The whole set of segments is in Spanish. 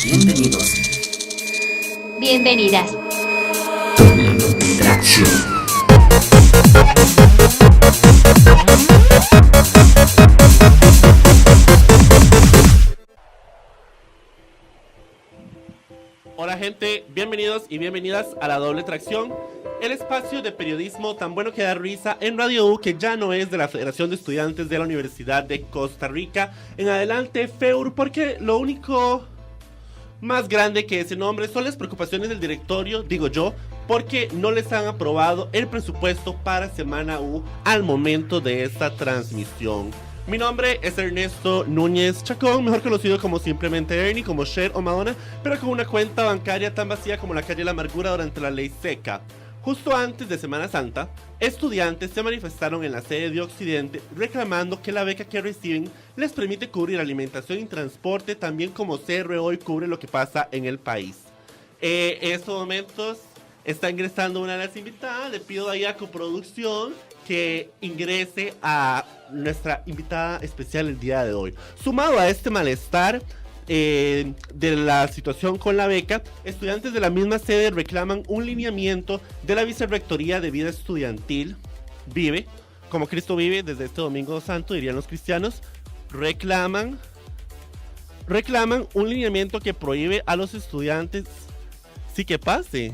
Bienvenidos. Bienvenidas. Doble tracción. Hola gente, bienvenidos y bienvenidas a La Doble Tracción, el espacio de periodismo tan bueno que da risa en Radio U, que ya no es de la Federación de Estudiantes de la Universidad de Costa Rica. En adelante, FEUR, porque lo único más grande que ese nombre son las preocupaciones del directorio, digo yo, porque no les han aprobado el presupuesto para Semana U al momento de esta transmisión. Mi nombre es Ernesto Núñez Chacón, mejor conocido como simplemente Ernie, como Cher o Madonna, pero con una cuenta bancaria tan vacía como la calle La Amargura durante la ley seca. Justo antes de Semana Santa, estudiantes se manifestaron en la sede de Occidente reclamando que la beca que reciben les permite cubrir alimentación y transporte, también como CR hoy cubre lo que pasa en el país. En estos momentos está ingresando una de las invitadas, le pido ahí a coproducción que ingrese a nuestra invitada especial el día de hoy. Sumado a este malestar de la situación con la beca, estudiantes de la misma sede reclaman un lineamiento de la Vicerrectoría de Vida Estudiantil, Vive, como Cristo vive desde este Domingo Santo, dirían los cristianos, reclaman un lineamiento que prohíbe a los estudiantes, sí que pase.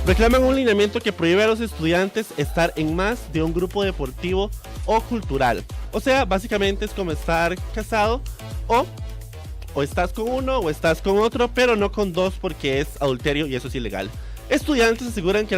Reclaman un lineamiento que prohíbe a los estudiantes estar en más de un grupo deportivo o cultural. O sea, básicamente es como estar casado o estás con uno o estás con otro, pero no con dos porque es adulterio y eso es ilegal. Estudiantes aseguran que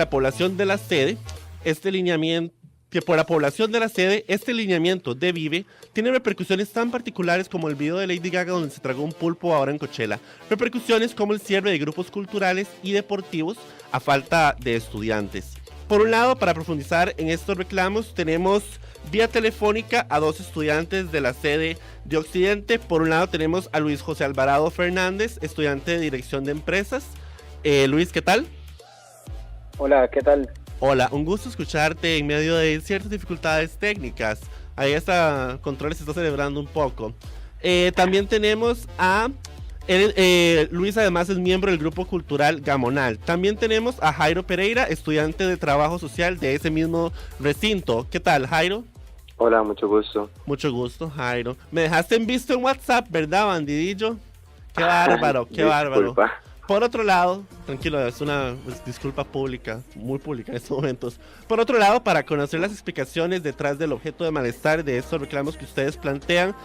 este lineamiento de Vive tiene repercusiones tan particulares como el video de Lady Gaga donde se tragó un pulpo ahora en Coachella. Repercusiones como el cierre de grupos culturales y deportivos a falta de estudiantes. Por un lado, para profundizar en estos reclamos, tenemos vía telefónica a dos estudiantes de la sede de Occidente. Por un lado tenemos a Luis José Alvarado Fernández, estudiante de Dirección de Empresas. Luis, ¿qué tal? Hola, ¿qué tal? Hola, un gusto escucharte en medio de ciertas dificultades técnicas. Ahí está, Controles se está celebrando un poco. También tenemos a Luis, además es miembro del grupo cultural Gamonal. También tenemos a Jairo Pereira, estudiante de trabajo social de ese mismo recinto. ¿Qué tal, Jairo? Hola, mucho gusto. Mucho gusto, Jairo. Me dejaste en visto en WhatsApp, ¿verdad, bandidillo? Qué bárbaro, qué bárbaro. Por otro lado, tranquilo, es una disculpa pública, muy pública en estos momentos. Por otro lado, para conocer las explicaciones detrás del objeto de malestar de estos reclamos que ustedes plantean,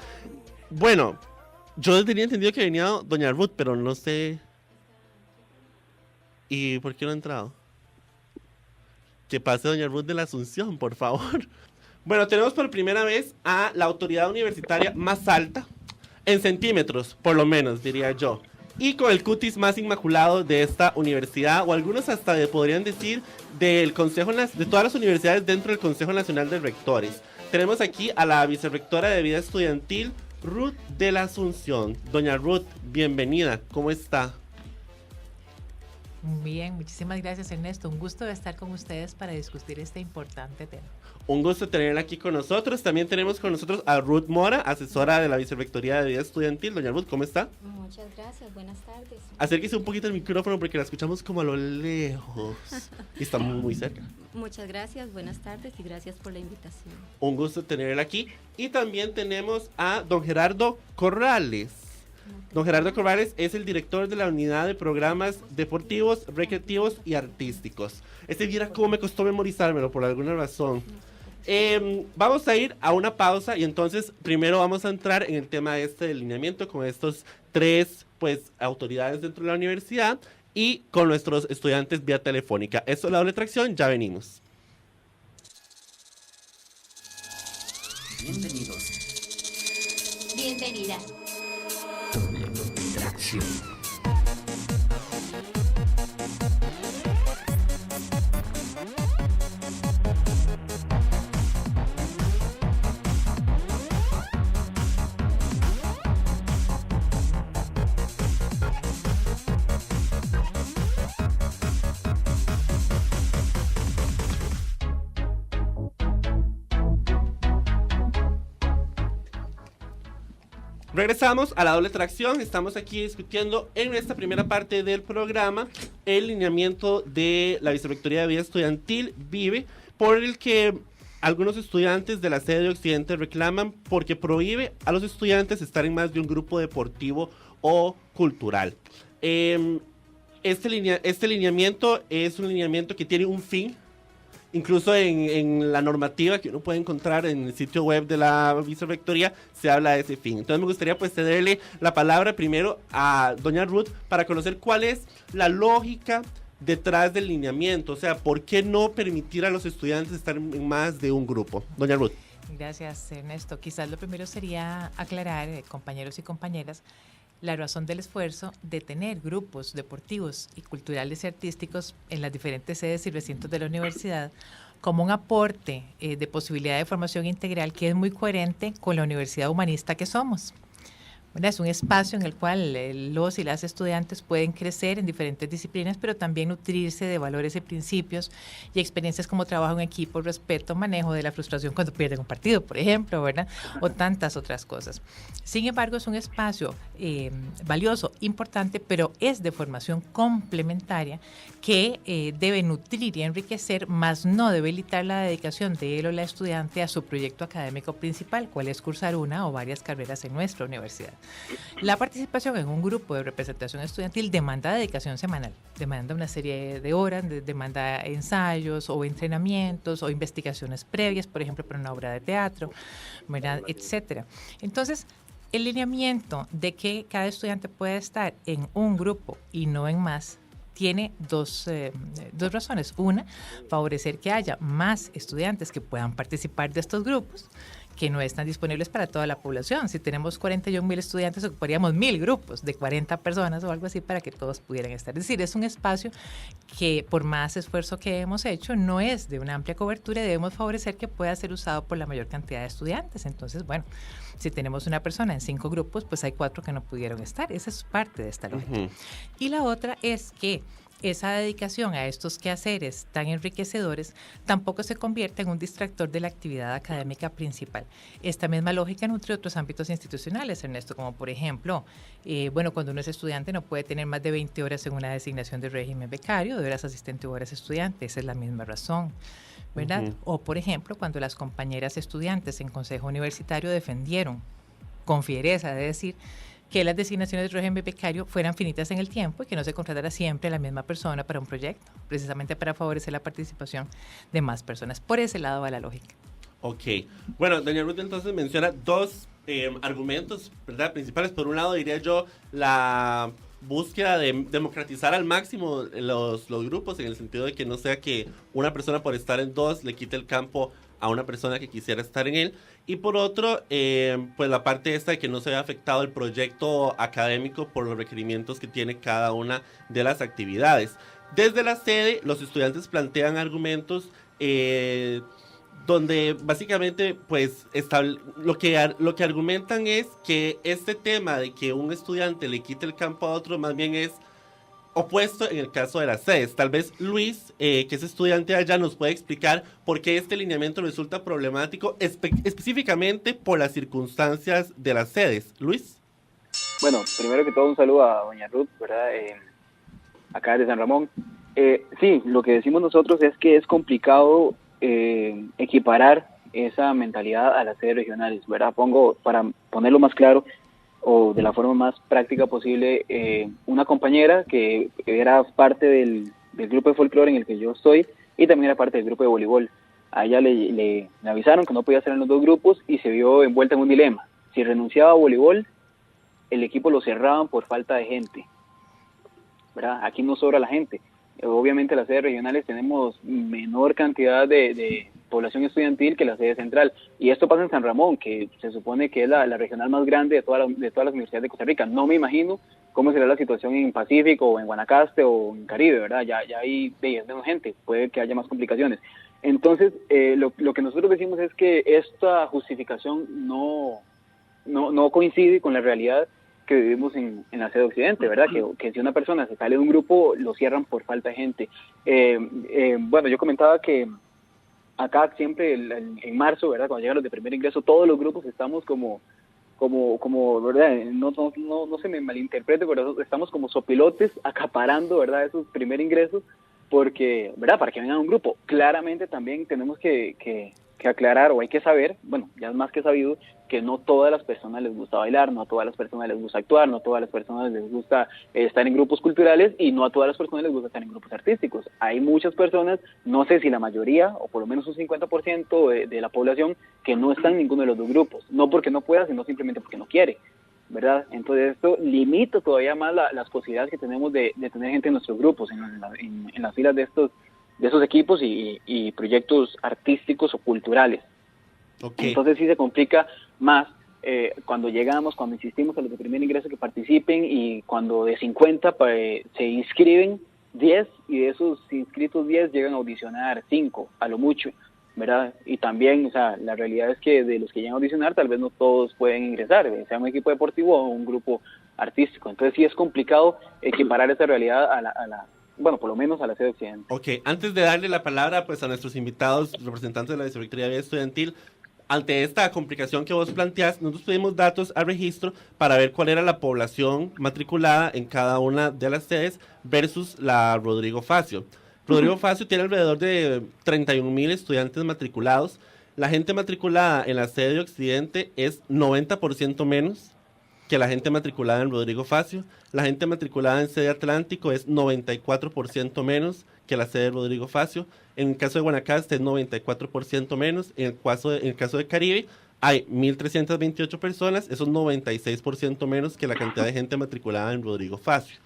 bueno, yo tenía entendido que venía Doña Ruth, pero no sé. ¿Y por qué no ha entrado? Que pase Doña Ruth de la Asunción, por favor. Bueno, tenemos por primera vez a la autoridad universitaria más alta, en centímetros, por lo menos, diría yo. Y con el cutis más inmaculado de esta universidad, o algunos hasta podrían decir del Consejo, de todas las universidades dentro del Consejo Nacional de Rectores. Tenemos aquí a la vicerrectora de Vida Estudiantil, Ruth de la Asunción. Doña Ruth, bienvenida, ¿cómo está? Bien, muchísimas gracias, Ernesto. Un gusto de estar con ustedes para discutir este importante tema. Un gusto tenerla aquí con nosotros. También tenemos con nosotros a Ruth Mora, asesora de la Vicerrectoría de Vida Estudiantil. Doña Ruth, ¿cómo está? Muchas gracias, buenas tardes. Acérquese un poquito el micrófono porque la escuchamos como a lo lejos y está muy cerca. Muchas gracias, buenas tardes y gracias por la invitación. Un gusto tenerla aquí. Y también tenemos a don Gerardo Corrales. Don Gerardo Corrales es el director de la unidad de programas deportivos, recreativos y artísticos. Viera cómo me costó memorizármelo por alguna razón. Vamos a ir a una pausa y entonces primero vamos a entrar en el tema del lineamiento con estos tres autoridades dentro de la universidad y con nuestros estudiantes vía telefónica. Esto es La Doble Tracción, ya venimos. Bienvenidos. Bienvenidas. Doble tracción. Regresamos a la doble tracción. Estamos aquí discutiendo en esta primera parte del programa el lineamiento de la Vicerrectoría de Vida Estudiantil, VIVE, por el que algunos estudiantes de la sede de Occidente reclaman porque prohíbe a los estudiantes estar en más de un grupo deportivo o cultural. Este lineamiento es un lineamiento que tiene un fin. Incluso en la normativa que uno puede encontrar en el sitio web de la Vicerrectoría se habla de ese fin. Entonces me gustaría pues cederle la palabra primero a doña Ruth para conocer cuál es la lógica detrás del lineamiento. O sea, ¿por qué no permitir a los estudiantes estar en más de un grupo? Doña Ruth. Gracias, Ernesto. Quizás lo primero sería aclarar, compañeros y compañeras, la razón del esfuerzo de tener grupos deportivos y culturales y artísticos en las diferentes sedes y recintos de la universidad como un aporte de posibilidad de formación integral que es muy coherente con la universidad humanista que somos. Bueno, es un espacio en el cual los y las estudiantes pueden crecer en diferentes disciplinas, pero también nutrirse de valores y principios y experiencias como trabajo en equipo, respeto, manejo de la frustración cuando pierden un partido, por ejemplo, ¿verdad? O tantas otras cosas. Sin embargo, es un espacio valioso, importante, pero es de formación complementaria que debe nutrir y enriquecer, más no debilitar la dedicación de él o la estudiante a su proyecto académico principal, cual es cursar una o varias carreras en nuestra universidad. La participación en un grupo de representación estudiantil demanda dedicación semanal, demanda una serie de horas, demanda ensayos o entrenamientos o investigaciones previas, por ejemplo, para una obra de teatro, ¿verdad?, etcétera. Entonces, el lineamiento de que cada estudiante pueda estar en un grupo y no en más tiene dos razones. Una, favorecer que haya más estudiantes que puedan participar de estos grupos, que no están disponibles para toda la población. Si tenemos 41,000 estudiantes, ocuparíamos 1,000 grupos de 40 personas o algo así para que todos pudieran estar. Es decir, es un espacio que, por más esfuerzo que hemos hecho, no es de una amplia cobertura y debemos favorecer que pueda ser usado por la mayor cantidad de estudiantes. Entonces, bueno, si tenemos una persona en 5 grupos, pues hay 4 que no pudieron estar. Esa es parte de esta lógica. Y la otra es que esa dedicación a estos quehaceres tan enriquecedores tampoco se convierte en un distractor de la actividad académica principal. Esta misma lógica nutre otros ámbitos institucionales, Ernesto, como por ejemplo, cuando uno es estudiante no puede tener más de 20 horas en una designación de régimen becario, de horas asistente o horas estudiante, esa es la misma razón, ¿verdad? O por ejemplo, cuando las compañeras estudiantes en consejo universitario defendieron con fiereza de decir que las designaciones de régimen becario fueran finitas en el tiempo y que no se contratara siempre a la misma persona para un proyecto, precisamente para favorecer la participación de más personas. Por ese lado va la lógica. Ok. Bueno, doña Ruth entonces menciona dos argumentos, ¿verdad?, principales. Por un lado, diría yo, la búsqueda de democratizar al máximo los grupos, en el sentido de que no sea que una persona por estar en dos le quite el campo a una persona que quisiera estar en él. Y por otro, pues la parte esta de que no se vea afectado el proyecto académico por los requerimientos que tiene cada una de las actividades. Desde la sede, los estudiantes plantean argumentos donde básicamente pues lo que argumentan es que este tema de que un estudiante le quite el campo a otro más bien es opuesto en el caso de las sedes. Tal vez Luis, que es estudiante allá, nos puede explicar por qué este lineamiento resulta problemático específicamente por las circunstancias de las sedes. Luis. Bueno, primero que todo un saludo a doña Ruth, ¿verdad? Acá de San Ramón. Sí, lo que decimos nosotros es que es complicado equiparar esa mentalidad a las sedes regionales, ¿verdad? Para ponerlo más claro, o de la forma más práctica posible, una compañera que era parte del grupo de folclore en el que yo estoy y también era parte del grupo de voleibol. A ella le avisaron que no podía estar en los dos grupos y se vio envuelta en un dilema. Si renunciaba a voleibol, el equipo lo cerraban por falta de gente, ¿verdad? Aquí no sobra la gente. Obviamente las sedes regionales tenemos menor cantidad de población estudiantil que la sede central, y esto pasa en San Ramón, que se supone que es la regional más grande de todas las universidades de Costa Rica. No me imagino cómo será la situación en Pacífico o en Guanacaste o en Caribe, ¿verdad? Ya hay menos gente, puede que haya más complicaciones. Entonces, lo que nosotros decimos es que esta justificación no coincide con la realidad que vivimos en la sede occidente, ¿verdad? Que si una persona se sale de un grupo, lo cierran por falta de gente. Yo comentaba que acá siempre en marzo, ¿verdad?, cuando llegan los de primer ingreso, todos los grupos estamos como ¿verdad? No se me malinterprete, pero estamos como sopilotes acaparando, ¿verdad? Esos primeros ingresos, porque, ¿verdad? Para que venga un grupo. Claramente también tenemos que aclarar, o hay que saber, bueno, ya es más que sabido, que no todas las personas les gusta bailar, no a todas las personas les gusta actuar, no a todas las personas les gusta estar en grupos culturales y no a todas las personas les gusta estar en grupos artísticos. Hay muchas personas, no sé si la mayoría, o por lo menos un 50% de la población, que no está en ninguno de los dos grupos, no porque no pueda, sino simplemente porque no quiere, ¿verdad? Entonces esto limita todavía más las posibilidades que tenemos de tener gente en nuestros grupos, en las filas de esos equipos y proyectos artísticos o culturales. Okay. Entonces sí se complica más cuando insistimos a los de primer ingreso que participen, y cuando de 50 se inscriben 10, y de esos inscritos 10 llegan a audicionar 5, a lo mucho, ¿verdad? Y también, o sea, la realidad es que de los que llegan a audicionar, tal vez no todos pueden ingresar, sea un equipo deportivo o un grupo artístico. Entonces sí es complicado equiparar esa realidad bueno, por lo menos a la sede occidente. Ok, antes de darle la palabra pues a nuestros invitados, representantes de la Vicerrectoría de Vida Estudiantil, ante esta complicación que vos planteás, nosotros pedimos datos al registro para ver cuál era la población matriculada en cada una de las sedes versus la Rodrigo Facio. Rodrigo Facio tiene alrededor de 31,000 estudiantes matriculados. La gente matriculada en la sede de Occidente es 90% menos que la gente matriculada en Rodrigo Facio. La gente matriculada en sede Atlántico es 94% menos que la sede de Rodrigo Facio. En el caso de Guanacaste es 94% menos. En el caso de Caribe hay 1,328 personas, eso es 96% menos que la cantidad de gente matriculada en Rodrigo Facio.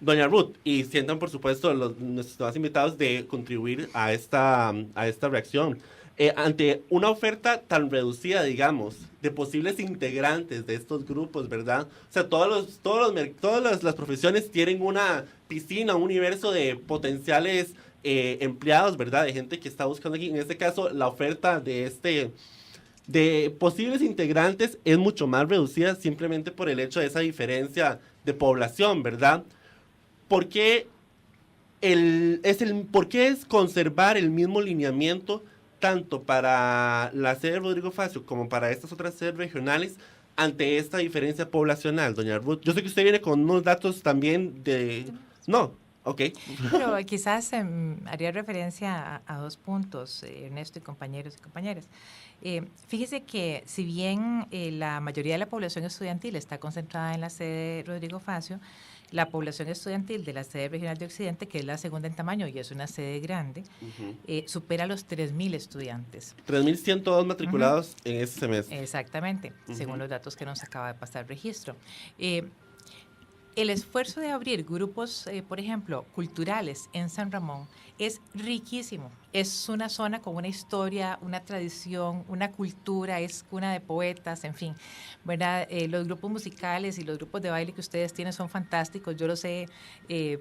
Doña Ruth, y sientan por supuesto nuestros demás invitados de contribuir a esta reacción. Ante una oferta tan reducida, digamos, de posibles integrantes de estos grupos, ¿verdad? O sea, todas las profesiones tienen una piscina, un universo de potenciales empleados, ¿verdad? De gente que está buscando aquí. En este caso, la oferta de posibles integrantes es mucho más reducida simplemente por el hecho de esa diferencia de población, ¿verdad? ¿Por qué es conservar el mismo lineamiento tanto para la sede de Rodrigo Facio como para estas otras sedes regionales ante esta diferencia poblacional, doña Ruth? Yo sé que usted viene con unos datos también de... No, ok. Pero quizás haría referencia a dos puntos, Ernesto y compañeros y compañeras. Fíjese que si bien la mayoría de la población estudiantil está concentrada en la sede Rodrigo Facio, la población estudiantil de la sede regional de Occidente, que es la segunda en tamaño y es una sede grande, supera los 3,000 estudiantes. 3,102 matriculados en este semestre. Exactamente, según los datos que nos acaba de pasar el registro. El esfuerzo de abrir grupos, por ejemplo, culturales en San Ramón es riquísimo. Es una zona con una historia, una tradición, una cultura, es cuna de poetas, en fin, ¿verdad? Los grupos musicales y los grupos de baile que ustedes tienen son fantásticos. Yo los he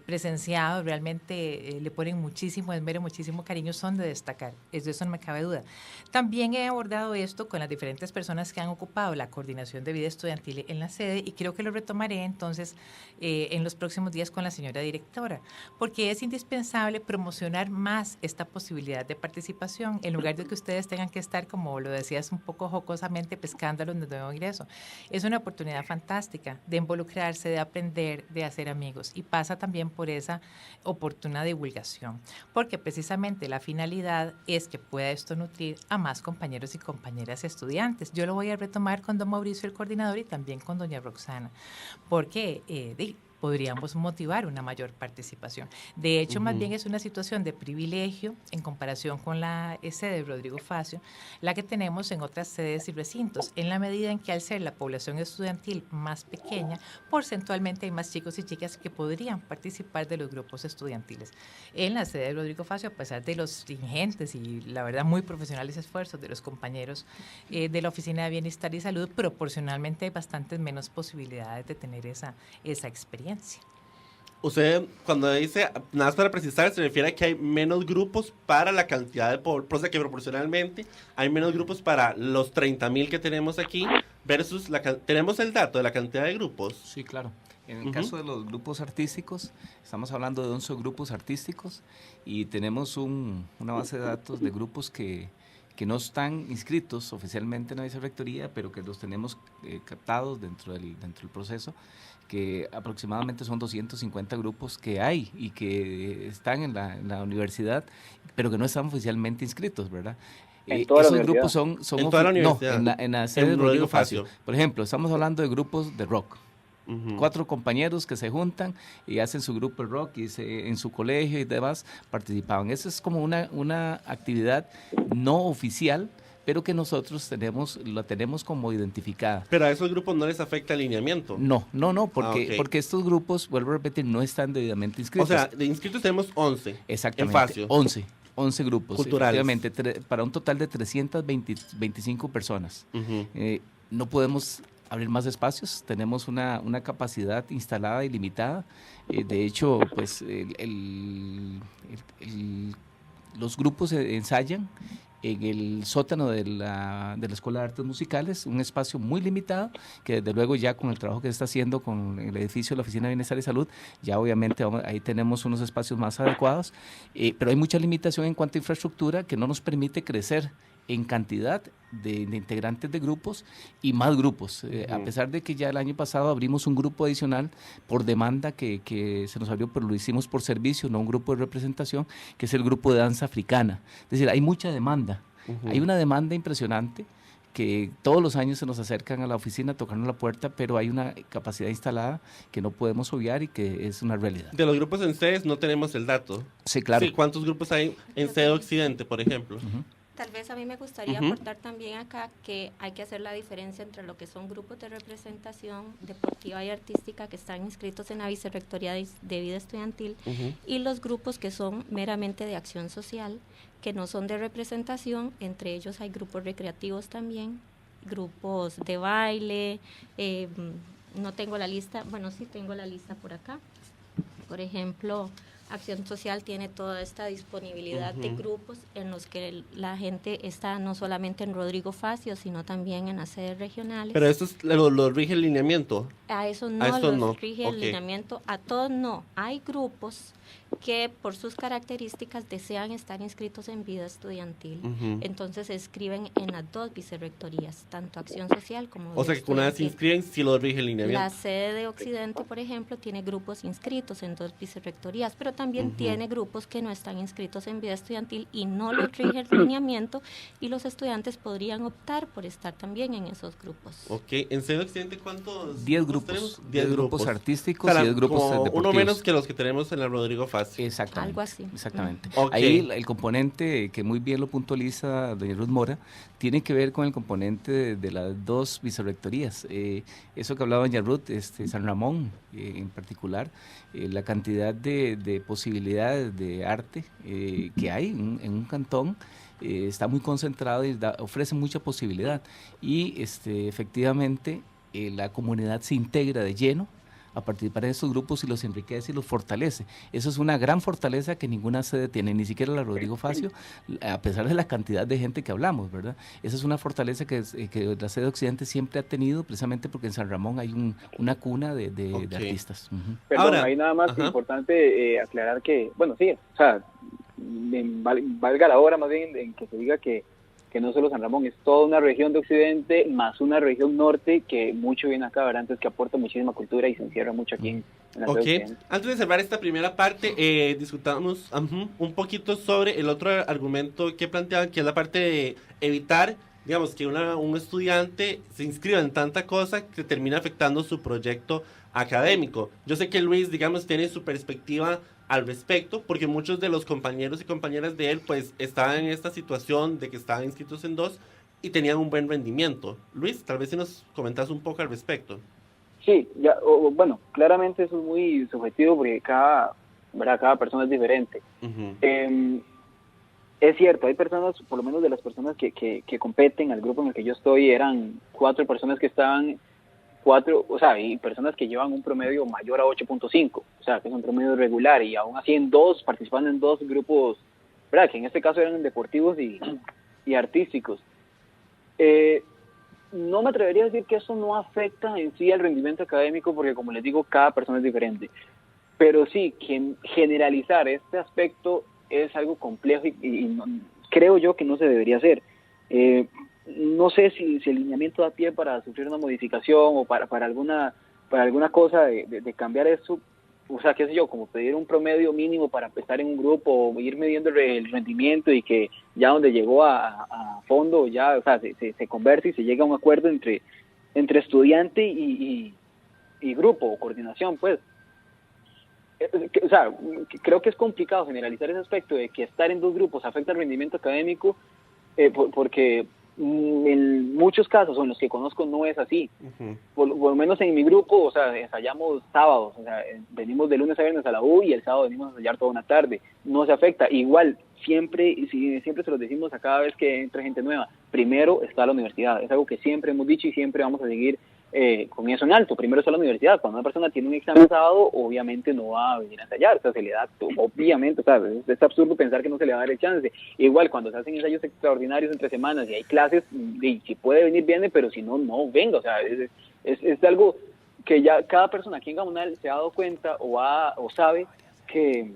presenciado, realmente le ponen muchísimo esmero, muchísimo cariño, son de destacar, de eso no me cabe duda. También he abordado esto con las diferentes personas que han ocupado la coordinación de vida estudiantil en la sede y creo que lo retomaré entonces en los próximos días con la señora directora, porque es indispensable promocionar más esta posibilidad de participación en lugar de que ustedes tengan que estar, como lo decías un poco jocosamente, pescando a los de nuevo ingreso. Es una oportunidad fantástica de involucrarse, de aprender, de hacer amigos, y pasa también por esa oportuna divulgación, porque precisamente la finalidad es que pueda esto nutrir a más compañeros y compañeras estudiantes. Yo lo voy a retomar con don Mauricio, el coordinador, y también con doña Roxana, porque podríamos motivar una mayor participación. De hecho, más bien es una situación de privilegio en comparación con la sede de Rodrigo Facio, la que tenemos en otras sedes y recintos, en la medida en que al ser la población estudiantil más pequeña, porcentualmente hay más chicos y chicas que podrían participar de los grupos estudiantiles. En la sede de Rodrigo Facio, a pesar de los ingentes y la verdad muy profesionales esfuerzos de los compañeros de la Oficina de Bienestar y Salud, proporcionalmente hay bastantes menos posibilidades de tener esa experiencia. Usted, cuando dice, nada más para precisar, se refiere a que hay menos grupos para la cantidad de población, o sea que proporcionalmente hay menos grupos para los 30,000 que tenemos aquí versus ¿tenemos el dato de la cantidad de grupos? Sí, claro. En el caso de los grupos artísticos, estamos hablando de 11 grupos artísticos y tenemos una base de datos de grupos que que no están inscritos oficialmente en la vicerrectoría, pero que los tenemos captados dentro del proceso, que aproximadamente son 250 grupos que hay y que están en la universidad, pero que no están oficialmente inscritos, ¿verdad? Esos grupos son en toda la universidad. No, en la sede de Rodrigo Facio. Por ejemplo, estamos hablando de grupos de rock. 4 compañeros que se juntan y hacen su grupo de rock y en su colegio y demás participaban. Eso es como una actividad no oficial, pero que nosotros la tenemos como identificada. Pero a esos grupos no les afecta el lineamiento. No, porque estos grupos, vuelvo a repetir, no están debidamente inscritos. O sea, de inscritos tenemos 11. Exactamente. En Facio. 11 grupos. Culturales. Efectivamente, para un total de 325 personas. No podemos abrir más espacios, tenemos una capacidad instalada y limitada. De hecho, pues los grupos ensayan en el sótano de la Escuela de Artes Musicales, un espacio muy limitado, que desde luego ya con el trabajo que se está haciendo con el edificio de la Oficina de Bienestar y Salud, ya obviamente ahí tenemos unos espacios más adecuados, pero hay mucha limitación en cuanto a infraestructura que no nos permite crecer en cantidad de integrantes de grupos y más grupos, a pesar de que ya el año pasado abrimos un grupo adicional por demanda que se nos abrió, pero lo hicimos por servicio, no un grupo de representación, que es el grupo de danza africana. Es decir, hay mucha demanda, hay una demanda impresionante que todos los años se nos acercan a la oficina a tocarnos la puerta, pero hay una capacidad instalada que no podemos obviar y que es una realidad. De los grupos en sedes no tenemos el dato. Sí, claro. Sí, ¿cuántos grupos hay en sede Occidente, por ejemplo? Tal vez a mí me gustaría aportar también acá que hay que hacer la diferencia entre lo que son grupos de representación deportiva y artística que están inscritos en la Vicerrectoría de Vida Estudiantil y los grupos que son meramente de acción social, que no son de representación. Entre ellos hay grupos recreativos también, grupos de baile, no tengo la lista, bueno, sí tengo la lista por acá. Por ejemplo, Acción Social tiene toda esta disponibilidad de grupos en los que la gente está no solamente en Rodrigo Facio, sino también en las sedes regionales. Pero eso lo rige el lineamiento. A eso no rige el lineamiento, a todos no. Hay grupos que por sus características desean estar inscritos en vida estudiantil. Entonces se inscriben en las dos vicerrectorías, tanto Acción Social como O sea que una vez se inscriben, sí lo rige el lineamiento. La sede de Occidente, por ejemplo, tiene grupos inscritos en dos vicerrectorías, pero también tiene grupos que no están inscritos en vida estudiantil y no les rige el lineamiento, y los estudiantes podrían optar por estar también en esos grupos. Ok, en sede Occidente, ¿cuántos? 10 grupos. Tenemos? 10 grupos artísticos, O sea, 10 grupos deportivos. Uno menos que los que tenemos en la Rodrigo Facio. Exactamente. Algo así. Exactamente. Okay. Ahí el componente que muy bien lo puntualiza doña Ruth Mora tiene que ver con el componente de las dos vicerrectorías. Eso que hablaba doña Ruth, San Ramón en particular, la cantidad de posibilidades de arte que hay en un cantón está muy concentrado y ofrece mucha posibilidad. Y efectivamente la comunidad se integra de lleno a participar en estos grupos y los enriquece y los fortalece. Eso es una gran fortaleza que ninguna sede tiene, ni siquiera la Rodrigo Facio, a pesar de la cantidad de gente que hablamos, ¿verdad? Esa es una fortaleza que la sede Occidente siempre ha tenido, precisamente porque en San Ramón hay una cuna de artistas. Perdón, Ahora, ahí nada más importante aclarar que, bueno, sí, o sea, valga la hora más bien en que se diga que no solo San Ramón, es toda una región de Occidente más una región norte que mucho viene acá, ¿verdad? Entonces que aporta muchísima cultura y se encierra mucho aquí en la Ok, Occidente. antes de cerrar esta primera parte, discutamos un poquito sobre el otro argumento que planteaban, que es la parte de evitar, digamos, que un estudiante se inscriba en tanta cosa que termina afectando su proyecto académico. Yo sé que Luis, digamos, tiene su perspectiva al respecto, porque muchos de los compañeros y compañeras de él, pues, estaban en esta situación de que estaban inscritos en dos y tenían un buen rendimiento. Luis, tal vez si nos comentas un poco al respecto. Sí, bueno, claramente eso es muy subjetivo porque cada persona es diferente. Es cierto, hay personas, por lo menos de las personas que competen al grupo en el que yo estoy, eran 4 personas que estaban, y personas que llevan un promedio mayor a 8.5, o sea, que es un promedio regular, y aún así participando en 2 grupos, ¿verdad? Que en este caso eran deportivos y artísticos. No me atrevería a decir que eso no afecta en sí al rendimiento académico, porque como les digo, cada persona es diferente. Pero sí, que generalizar este aspecto es algo complejo y creo yo que no se debería hacer. No sé si el lineamiento da pie para sufrir una modificación o para alguna cosa de cambiar esto. O sea, qué sé yo, como pedir un promedio mínimo para estar en un grupo o ir midiendo el rendimiento y que ya donde llegó a fondo, ya, o sea, se converse y se llega a un acuerdo entre estudiante y grupo o coordinación, pues. O sea, creo que es complicado generalizar ese aspecto de que estar en dos grupos afecta el rendimiento académico, porque en muchos casos, o en los que conozco, no es así. Por lo menos en mi grupo, o sea, ensayamos sábados, o sea, venimos de lunes a viernes a la U y el sábado venimos a ensayar toda una tarde. No se afecta. Igual, siempre se los decimos a cada vez que entra gente nueva, primero está la universidad. Es algo que siempre hemos dicho y siempre vamos a seguir con eso en alto. Primero está la universidad. Cuando una persona tiene un examen sábado, obviamente no va a venir a ensayar, o sea, se le da, obviamente, o sea, es absurdo pensar que no se le va a dar el chance. Igual, cuando se hacen ensayos extraordinarios entre semanas y hay clases, y si puede venir, viene, pero si no, no venga, o sea, es algo que ya cada persona aquí en Gamonal se ha dado cuenta o sabe que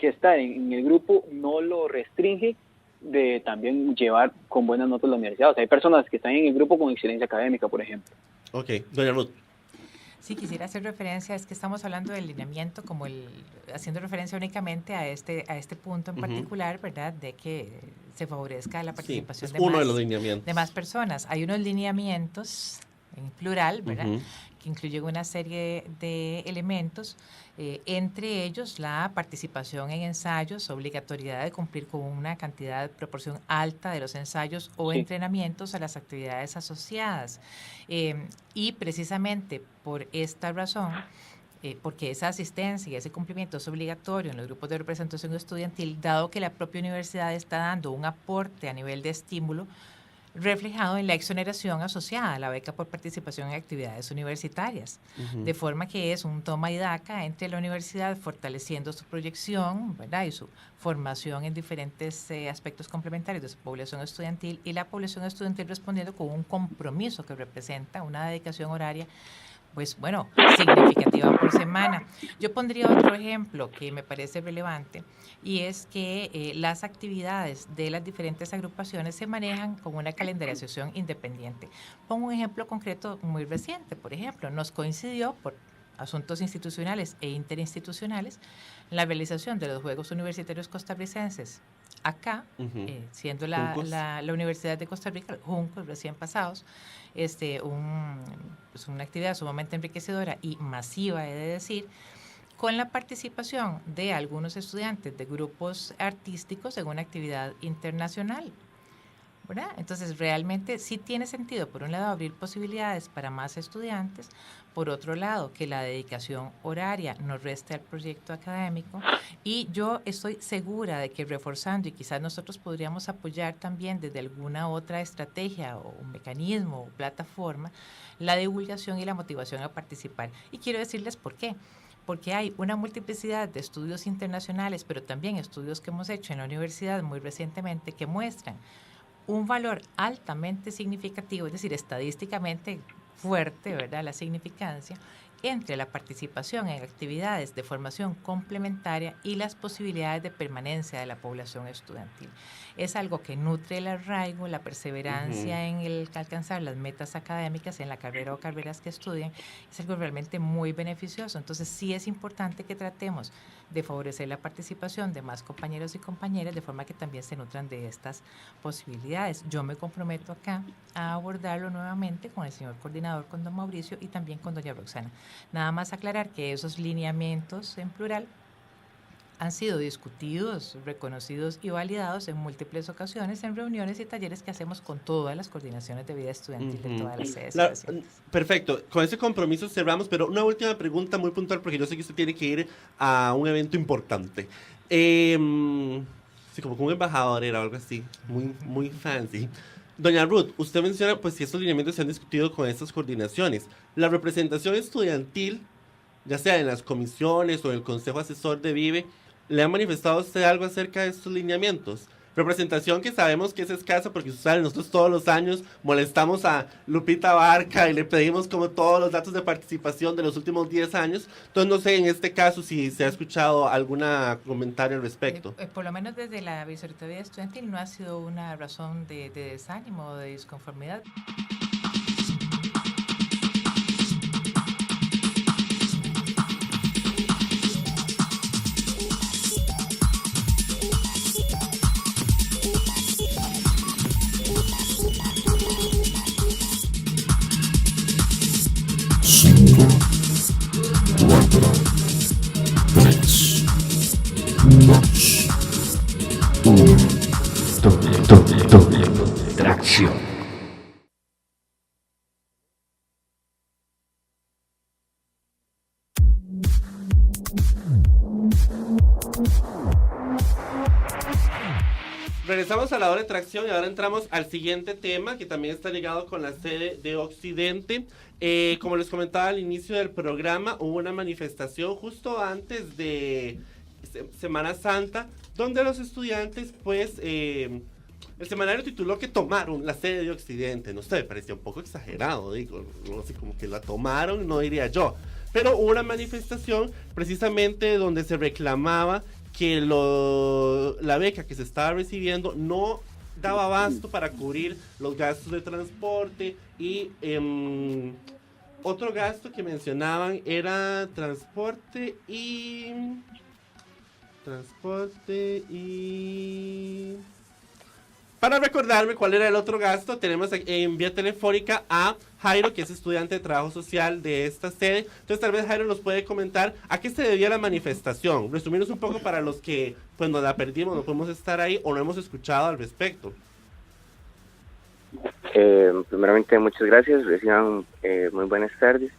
estar en el grupo no lo restringe de también llevar con buenas notas la universidad. O sea, hay personas que están en el grupo con excelencia académica, por ejemplo. Ok, doña Ruth. Sí, quisiera hacer referencia, es que estamos hablando del lineamiento como haciendo referencia únicamente a este punto en particular, ¿verdad? De que se favorezca la participación sí, es uno de los lineamientos. De más personas. Hay unos lineamientos en plural, ¿verdad? Que incluyen una serie de elementos, entre ellos la participación en ensayos, obligatoriedad de cumplir con una cantidad, proporción alta de los ensayos o entrenamientos a las actividades asociadas. Y precisamente por esta razón, porque esa asistencia y ese cumplimiento es obligatorio en los grupos de representación estudiantil, dado que la propia universidad está dando un aporte a nivel de estímulo, reflejado en la exoneración asociada a la beca por participación en actividades universitarias, de forma que es un toma y daca entre la universidad fortaleciendo su proyección, ¿verdad? Y su formación en diferentes aspectos complementarios de su población estudiantil, y la población estudiantil respondiendo con un compromiso que representa una dedicación horaria, pues bueno, significativa por semana. Yo pondría otro ejemplo que me parece relevante, y es que las actividades de las diferentes agrupaciones se manejan con una calendarización independiente. Pongo un ejemplo concreto muy reciente. Por ejemplo, nos coincidió por asuntos institucionales e interinstitucionales la realización de los Juegos Universitarios Costarricenses acá, siendo la Universidad de Costa Rica, Juncos, recién pasados, una actividad sumamente enriquecedora y masiva, he de decir, con la participación de algunos estudiantes de grupos artísticos en una actividad internacional, ¿verdad? Entonces, realmente sí tiene sentido, por un lado, abrir posibilidades para más estudiantes, por otro lado, que la dedicación horaria no reste al proyecto académico, y yo estoy segura de que reforzando, y quizás nosotros podríamos apoyar también desde alguna otra estrategia o un mecanismo o plataforma, la divulgación y la motivación a participar. Y quiero decirles por qué. Porque hay una multiplicidad de estudios internacionales, pero también estudios que hemos hecho en la universidad muy recientemente, que muestran un valor altamente significativo, es decir, estadísticamente fuerte, ¿verdad?, la significancia entre la participación en actividades de formación complementaria y las posibilidades de permanencia de la población estudiantil. Es algo que nutre el arraigo, la perseverancia en el alcanzar las metas académicas en la carrera o carreras que estudien. Es algo realmente muy beneficioso. Entonces, sí es importante que tratemos de favorecer la participación de más compañeros y compañeras, de forma que también se nutran de estas posibilidades. Yo me comprometo acá a abordarlo nuevamente con el señor coordinador, con don Mauricio, y también con doña Roxana. Nada más aclarar que esos lineamientos en plural han sido discutidos, reconocidos y validados en múltiples ocasiones en reuniones y talleres que hacemos con todas las coordinaciones de vida estudiantil de todas las sedes. Perfecto, con ese compromiso cerramos, pero una última pregunta muy puntual, porque yo sé que usted tiene que ir a un evento importante. Sí, como un embajador era algo así, muy fancy. Doña Ruth, usted menciona pues si estos lineamientos se han discutido con estas coordinaciones. La representación estudiantil, ya sea en las comisiones o en el Consejo Asesor de VIVE, ¿le ha manifestado usted algo acerca de estos lineamientos? Representación que sabemos que es escasa porque nosotros todos los años molestamos a Lupita Barca y le pedimos como todos los datos de participación de los últimos 10 años. Entonces no sé en este caso si se ha escuchado algún comentario al respecto. Por lo menos desde la Vicerrectoría Estudiantil no ha sido una razón de desánimo o de disconformidad. Doble tracción. Regresamos a la hora de tracción y ahora entramos al siguiente tema que también está ligado con la sede de Occidente. Como les comentaba al inicio del programa, hubo una manifestación justo antes de Semana Santa donde los estudiantes, pues, el semanario tituló que tomaron la sede de Occidente. No sé, me parecía un poco exagerado, digo, no sé, como que la tomaron, no diría yo. Pero hubo una manifestación precisamente donde se reclamaba que la beca que se estaba recibiendo no daba abasto para cubrir los gastos de transporte y otro gasto que mencionaban era transporte y para recordarme cuál era el otro gasto, tenemos en vía telefónica a Jairo, que es estudiante de trabajo social de esta sede. Entonces tal vez Jairo nos puede comentar a qué se debía la manifestación. Resumirnos un poco para los que pues nos la perdimos, no podemos estar ahí o no hemos escuchado al respecto. Primeramente muchas gracias, reciban muy buenas tardes.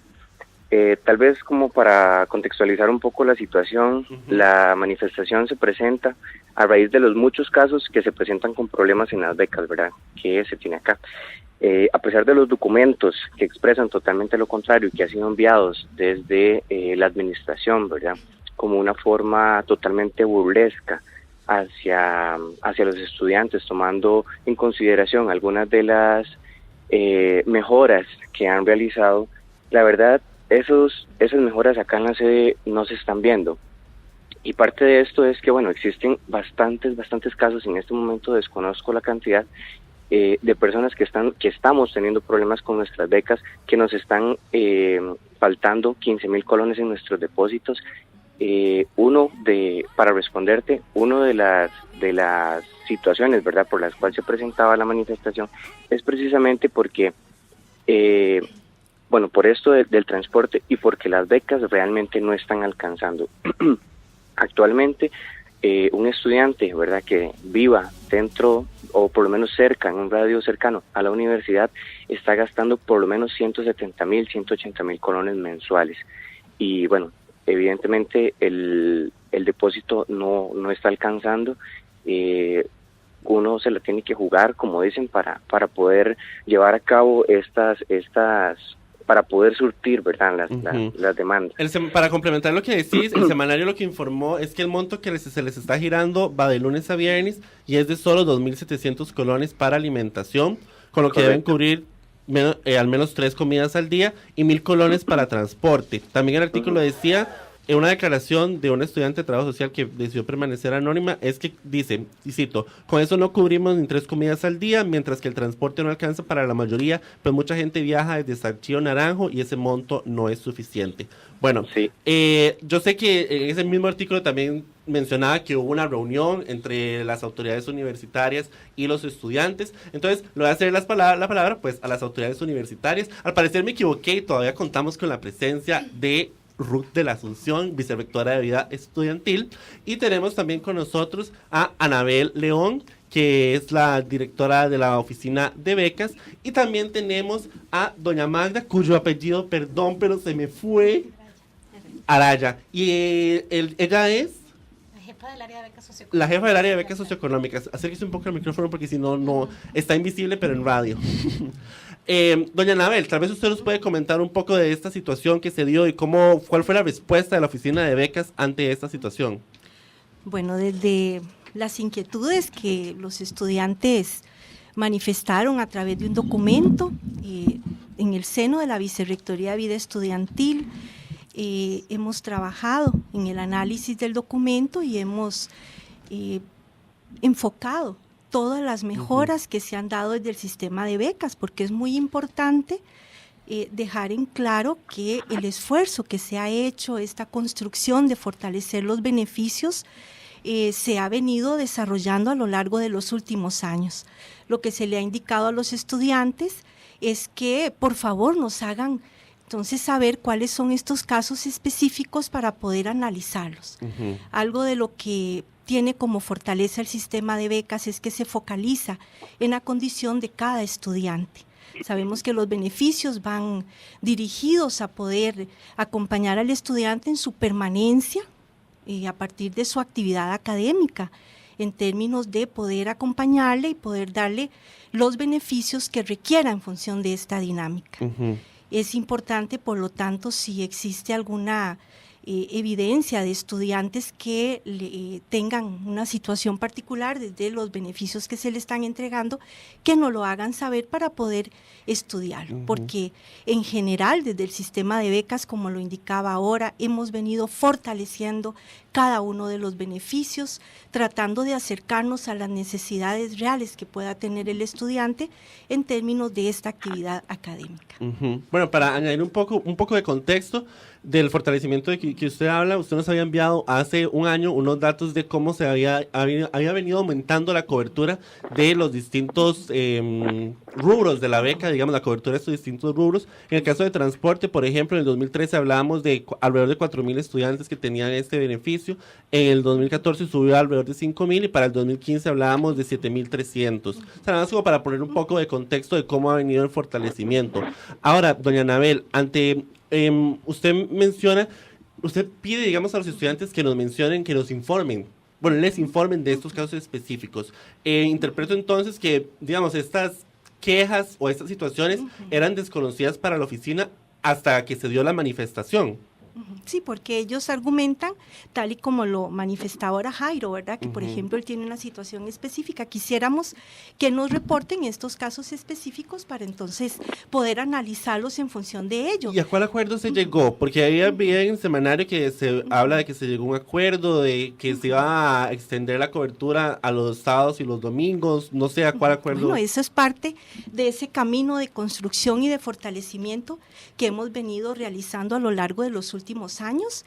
Tal vez como para contextualizar un poco la situación, la manifestación se presenta a raíz de los muchos casos que se presentan con problemas en las becas, ¿verdad? Que se tiene acá. A pesar de los documentos que expresan totalmente lo contrario y que han sido enviados desde la administración, ¿verdad? Como una forma totalmente burlesca hacia los estudiantes, tomando en consideración algunas de las mejoras que han realizado, la verdad, esas mejoras acá en la sede no se están viendo. Y parte de esto es que, bueno, existen bastantes casos, en este momento desconozco la cantidad, de personas que estamos teniendo problemas con nuestras becas, que nos están faltando 15,000 colones en nuestros depósitos. Para responderte, uno de las situaciones, ¿verdad?, por las cuales se presentaba la manifestación, es precisamente porque bueno, por esto del transporte y porque las becas realmente no están alcanzando. Actualmente, un estudiante, ¿verdad?, que viva dentro o por lo menos cerca, en un radio cercano a la universidad, está gastando por lo menos 170,000, 180,000 colones mensuales. Y bueno, evidentemente el depósito no está alcanzando. Uno se la tiene que jugar, como dicen, para poder llevar a cabo estas para poder surtir, ¿verdad?, las demandas. Para complementar lo que decís, el semanario lo que informó es que el monto que se les está girando va de lunes a viernes y es de solo 2,700 colones para alimentación, con lo que deben cubrir al menos 3 comidas al día y 1,000 colones para transporte. También el artículo decía, en una declaración de una estudiante de trabajo social que decidió permanecer anónima, es que dice, y cito, con eso no cubrimos ni 3 comidas al día, mientras que el transporte no alcanza para la mayoría, pues mucha gente viaja desde Saltillo Naranjo y ese monto no es suficiente. Bueno, sí. Yo sé que en ese mismo artículo también mencionaba que hubo una reunión entre las autoridades universitarias y los estudiantes, entonces le voy a hacer la palabra pues a las autoridades universitarias. Al parecer me equivoqué y todavía contamos con la presencia de Ruth de la Asunción, vicerrectora de vida estudiantil, y tenemos también con nosotros a Anabel León, que es la directora de la oficina de becas, y también tenemos a doña Magda, cuyo apellido, perdón, pero se me fue, Araya, y ella es la jefa del área de becas socioeconómicas. La jefa del área de becas socioeconómicas. Acérquese un poco al micrófono porque si no está invisible, pero en radio. Doña Anabel, tal vez usted nos puede comentar un poco de esta situación que se dio y cuál fue la respuesta de la oficina de becas ante esta situación. Bueno, desde las inquietudes que los estudiantes manifestaron a través de un documento en el seno de la Vicerrectoría de Vida Estudiantil. Hemos trabajado en el análisis del documento y hemos enfocado todas las mejoras que se han dado desde el sistema de becas, porque es muy importante dejar en claro que el esfuerzo que se ha hecho, esta construcción de fortalecer los beneficios, se ha venido desarrollando a lo largo de los últimos años. Lo que se le ha indicado a los estudiantes es que por favor nos hagan entonces saber cuáles son estos casos específicos para poder analizarlos. Algo de lo que tiene como fortaleza el sistema de becas es que se focaliza en la condición de cada estudiante. Sabemos que los beneficios van dirigidos a poder acompañar al estudiante en su permanencia a partir de su actividad académica, en términos de poder acompañarle y poder darle los beneficios que requiera en función de esta dinámica. Es importante, por lo tanto, si existe alguna evidencia de estudiantes que tengan una situación particular desde los beneficios que se le están entregando, que nos lo hagan saber para poder estudiarlo, porque en general desde el sistema de becas, como lo indicaba ahora, hemos venido fortaleciendo cada uno de los beneficios, tratando de acercarnos a las necesidades reales que pueda tener el estudiante en términos de esta actividad académica. Bueno, para añadir un poco de contexto del fortalecimiento de que usted habla, usted nos había enviado hace un año unos datos de cómo se había venido aumentando la cobertura de los distintos rubros de la beca, digamos, la cobertura de estos distintos rubros. En el caso de transporte, por ejemplo, en el 2013 hablábamos de alrededor de 4.000 estudiantes que tenían este beneficio. En el 2014 subió a alrededor de 5.000 y para el 2015 hablábamos de 7.300. O sea, nada más como para poner un poco de contexto de cómo ha venido el fortalecimiento. Ahora, doña Anabel, usted pide, digamos, a los estudiantes que nos mencionen, que nos informen, bueno, les informen de estos casos específicos. Interpreto entonces que, digamos, estas quejas o estas situaciones eran desconocidas para la oficina hasta que se dio la manifestación. Sí, porque ellos argumentan, tal y como lo manifestaba ahora Jairo, ¿verdad? Que, por ejemplo, él tiene una situación específica. Quisiéramos que nos reporten estos casos específicos para entonces poder analizarlos en función de ello. ¿Y a cuál acuerdo se llegó? Porque ahí había en el semanario que se habla de que se llegó a un acuerdo, de que se iba a extender la cobertura a los sábados y los domingos. No sé a cuál acuerdo. Bueno, eso es parte de ese camino de construcción y de fortalecimiento que hemos venido realizando a lo largo de los últimos años,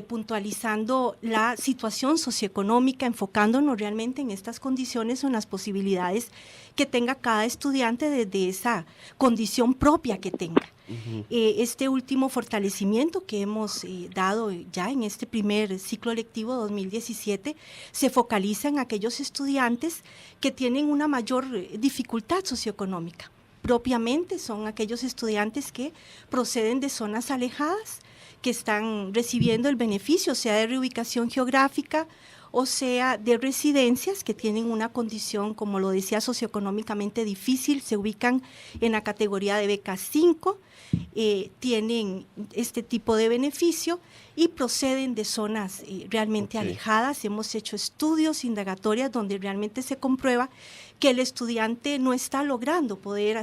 puntualizando la situación socioeconómica, enfocándonos realmente en estas condiciones o en las posibilidades que tenga cada estudiante desde esa condición propia que tenga. Este último fortalecimiento que hemos dado ya en este primer ciclo lectivo 2017 se focaliza en aquellos estudiantes que tienen una mayor dificultad socioeconómica. Propiamente son aquellos estudiantes que proceden de zonas alejadas, que están recibiendo el beneficio, sea de reubicación geográfica o sea de residencias que tienen una condición, como lo decía, socioeconómicamente difícil, se ubican en la categoría de beca 5, tienen este tipo de beneficio y proceden de zonas realmente alejadas. Hemos hecho estudios indagatorias donde realmente se comprueba que el estudiante no está logrando poder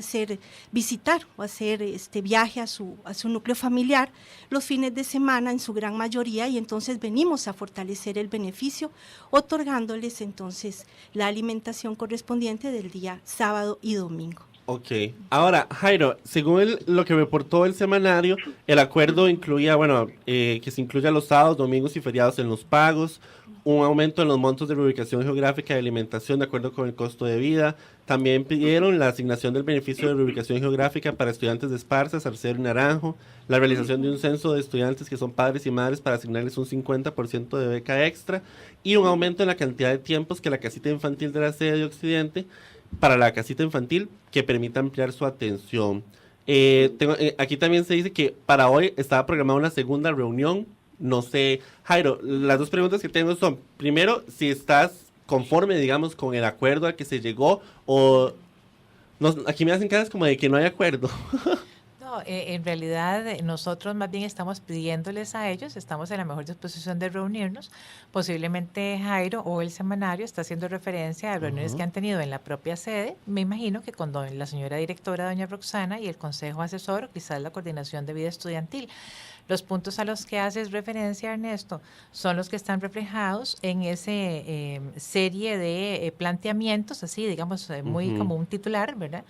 visitar o hacer este viaje a su núcleo familiar los fines de semana en su gran mayoría, y entonces venimos a fortalecer el beneficio otorgándoles entonces la alimentación correspondiente del día sábado y domingo. Ok. Ahora, Jairo, según lo que reportó el semanario, el acuerdo incluía, que se incluya los sábados, domingos y feriados en los pagos, un aumento en los montos de reubicación geográfica y alimentación de acuerdo con el costo de vida. También pidieron la asignación del beneficio de reubicación geográfica para estudiantes de Esparza, Salcedo y Naranjo, la realización de un censo de estudiantes que son padres y madres para asignarles un 50% de beca extra y un aumento en la cantidad de tiempos que la casita infantil de la sede de Occidente para la casita infantil que permita ampliar su atención. Aquí también se dice que para hoy estaba programada una segunda reunión. No sé, Jairo, las dos preguntas que tengo son, primero, si estás conforme, digamos, con el acuerdo al que se llegó, o aquí me hacen caras como de que no hay acuerdo. No, en realidad nosotros más bien estamos pidiéndoles a ellos, estamos en la mejor disposición de reunirnos. Posiblemente Jairo o el semanario está haciendo referencia a reuniones que han tenido en la propia sede. Me imagino que con la señora directora, doña Roxana, y el consejo asesor, quizás la coordinación de vida estudiantil. Los puntos a los que haces referencia, Ernesto, son los que están reflejados en ese serie de planteamientos, así, digamos, muy como un titular, ¿verdad?,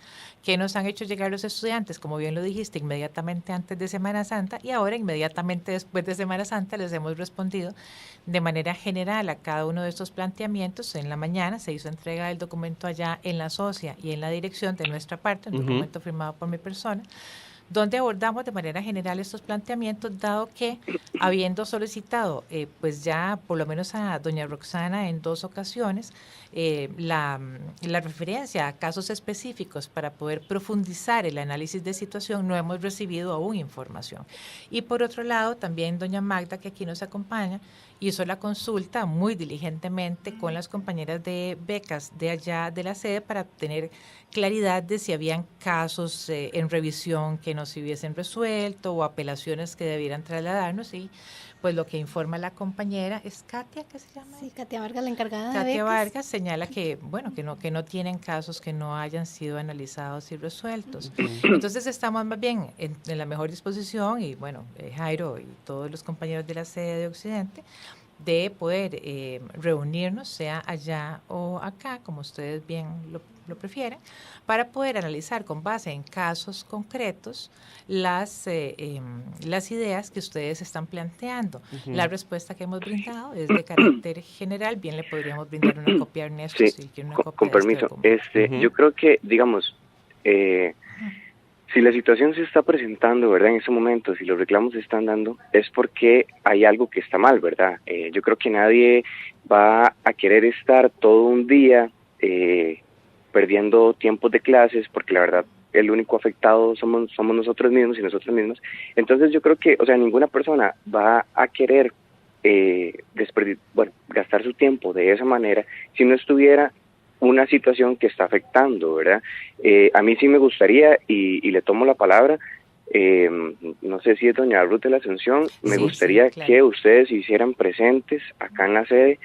que nos han hecho llegar los estudiantes, como bien lo dijiste, inmediatamente antes de Semana Santa, y ahora inmediatamente después de Semana Santa les hemos respondido de manera general a cada uno de estos planteamientos. En la mañana se hizo entrega del documento allá en la SOCIA y en la dirección de nuestra parte, un documento firmado por mi persona, donde abordamos de manera general estos planteamientos, dado que, habiendo solicitado pues ya por lo menos a doña Roxana en 2 ocasiones la referencia a casos específicos para poder profundizar el análisis de situación, no hemos recibido aún información. Y por otro lado, también doña Magda, que aquí nos acompaña, hizo la consulta muy diligentemente con las compañeras de becas de allá de la sede para obtener claridad de si habían casos en revisión que no se hubiesen resuelto o apelaciones que debieran trasladarnos, y pues lo que informa la compañera es Katia, ¿qué se llama? Sí, Katia Vargas, la encargada de Katia becas. Vargas señala que, bueno, que no tienen casos que no hayan sido analizados y resueltos. Entonces estamos más bien en la mejor disposición, y bueno, Jairo y todos los compañeros de la sede de Occidente, de poder reunirnos, sea allá o acá, como ustedes bien lo prefieren, para poder analizar con base en casos concretos las ideas que ustedes están planteando. La respuesta que hemos brindado es de carácter general. Bien, le podríamos brindar una copia a Ernesto, sí, si quiere una copia con permiso. Yo creo que, digamos, si la situación se está presentando, ¿verdad?, en ese momento, si los reclamos se están dando, es porque hay algo que está mal, ¿verdad? Yo creo que nadie va a querer estar todo un día perdiendo tiempos de clases, porque la verdad el único afectado somos nosotros mismos y nosotros mismos. Entonces yo creo que, o sea, ninguna persona va a querer gastar su tiempo de esa manera si no estuviera una situación que está afectando, ¿verdad? A mí sí me gustaría, y le tomo la palabra, no sé si es doña Ruth de la Asunción, me gustaría claro, que ustedes se hicieran presentes acá en la sede.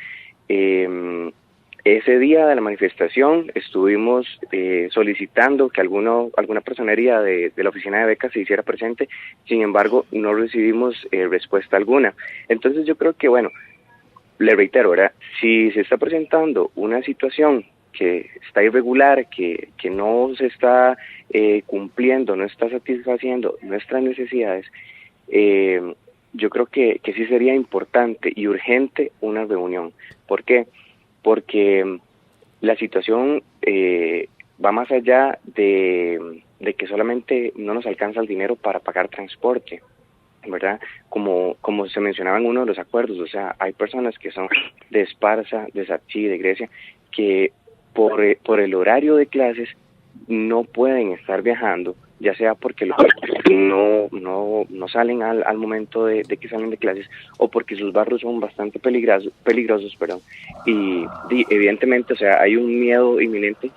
Ese día de la manifestación estuvimos solicitando que alguna personería de la oficina de becas se hiciera presente, sin embargo no recibimos respuesta alguna. Entonces yo creo que, bueno, le reitero, ¿verdad?, si se está presentando una situación que está irregular, que no se está cumpliendo, no está satisfaciendo nuestras necesidades, yo creo que sí sería importante y urgente una reunión. ¿Por qué? Porque la situación va más allá de que solamente no nos alcanza el dinero para pagar transporte, ¿verdad? Como se mencionaba en uno de los acuerdos, o sea, hay personas que son de Esparza, de Sapchi, de Grecia, que por el horario de clases no pueden estar viajando, ya sea porque los no salen al momento de que salen de clases, o porque sus barrios son bastante peligrosos, y evidentemente, o sea, hay un miedo inminente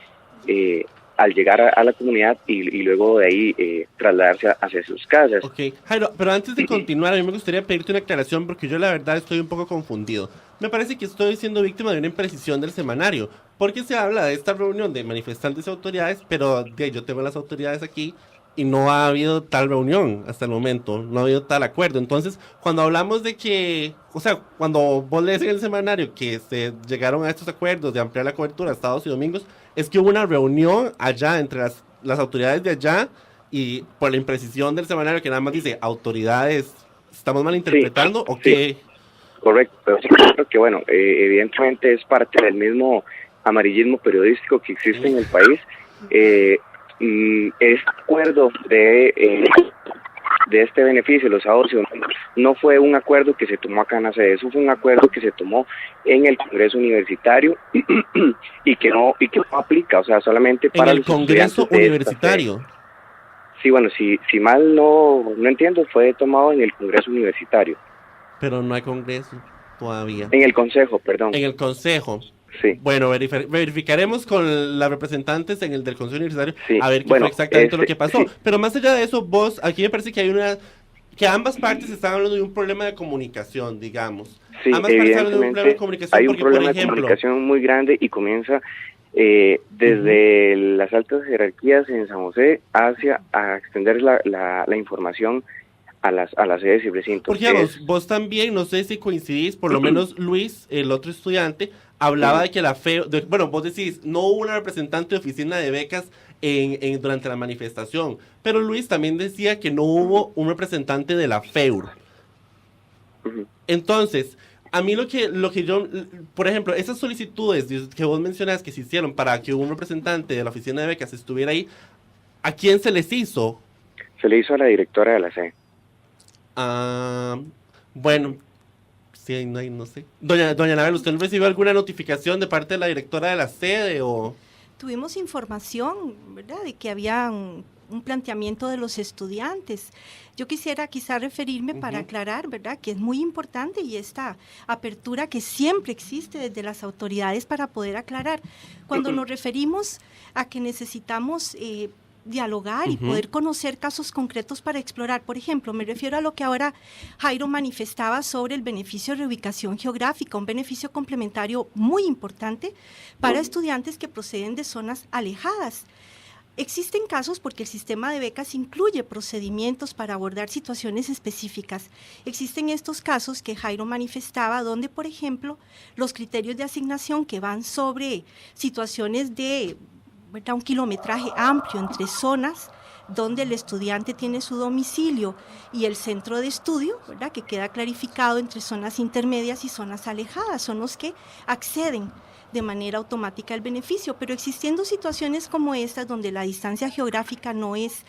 al llegar a la comunidad y luego de ahí trasladarse hacia sus casas. Ok, Jairo, pero antes de continuar, a mí me gustaría pedirte una aclaración, porque yo la verdad estoy un poco confundido. Me parece que estoy siendo víctima de una imprecisión del semanario, porque se habla de esta reunión de manifestantes y autoridades, pero yo tengo las autoridades aquí y no ha habido tal reunión hasta el momento, no ha habido tal acuerdo. Entonces, cuando hablamos de que, o sea, cuando vos lees en el semanario que se llegaron a estos acuerdos de ampliar la cobertura a sábados y domingos, es que hubo una reunión allá entre las autoridades de allá, y por la imprecisión del semanario que nada más dice autoridades, ¿estamos malinterpretando o qué? Correcto, pero sí creo que, bueno, evidentemente es parte del mismo amarillismo periodístico que existe en el país. Este acuerdo de este beneficio, los sábados y domingos, no fue un acuerdo que se tomó acá en la sede, eso fue un acuerdo que se tomó en el Congreso Universitario y que no aplica, o sea, solamente para los Congreso Universitario. Sí, bueno, si mal no entiendo, fue tomado en el Congreso Universitario. Pero no hay Congreso todavía. En el Consejo, perdón. En el Consejo. Sí. Bueno, verificaremos con las representantes en el del Consejo Universitario a ver qué bueno, fue exactamente lo que pasó. sí. Pero más allá de eso, vos, aquí me parece que hay que ambas partes están hablando de un problema de comunicación, digamos. Sí, ambas partes hablan de un problema de comunicación hay un porque, problema por ejemplo, de comunicación muy grande y comienza desde las altas jerarquías en San José a extender la información a las sedes y recintos. Porque vos también, no sé si coincidís, por lo menos Luis, el otro estudiante, hablaba de que la FEUR, bueno, vos decís, no hubo una representante de oficina de becas durante la manifestación, pero Luis también decía que no hubo un representante de la FEUR. Entonces, a mí lo que yo, por ejemplo, esas solicitudes que vos mencionás que se hicieron para que un representante de la oficina de becas estuviera ahí, ¿a quién se les hizo? Se le hizo a la directora de la sede. Bueno, sí, no sé. Doña Anabel, ¿usted recibió alguna notificación de parte de la directora de la sede o...? Tuvimos información, ¿verdad?, de que había un planteamiento de los estudiantes. Yo quisiera quizá referirme para aclarar, ¿verdad?, que es muy importante y esta apertura que siempre existe desde las autoridades para poder aclarar. Cuando nos referimos a que necesitamos dialogar y poder conocer casos concretos para explorar. Por ejemplo, me refiero a lo que ahora Jairo manifestaba sobre el beneficio de reubicación geográfica, un beneficio complementario muy importante para estudiantes que proceden de zonas alejadas. Existen casos porque el sistema de becas incluye procedimientos para abordar situaciones específicas. Existen estos casos que Jairo manifestaba donde, por ejemplo, los criterios de asignación que van sobre situaciones de un kilometraje amplio entre zonas donde el estudiante tiene su domicilio y el centro de estudio, ¿verdad?, que queda clarificado entre zonas intermedias y zonas alejadas, son los que acceden de manera automática al beneficio, pero existiendo situaciones como estas donde la distancia geográfica no es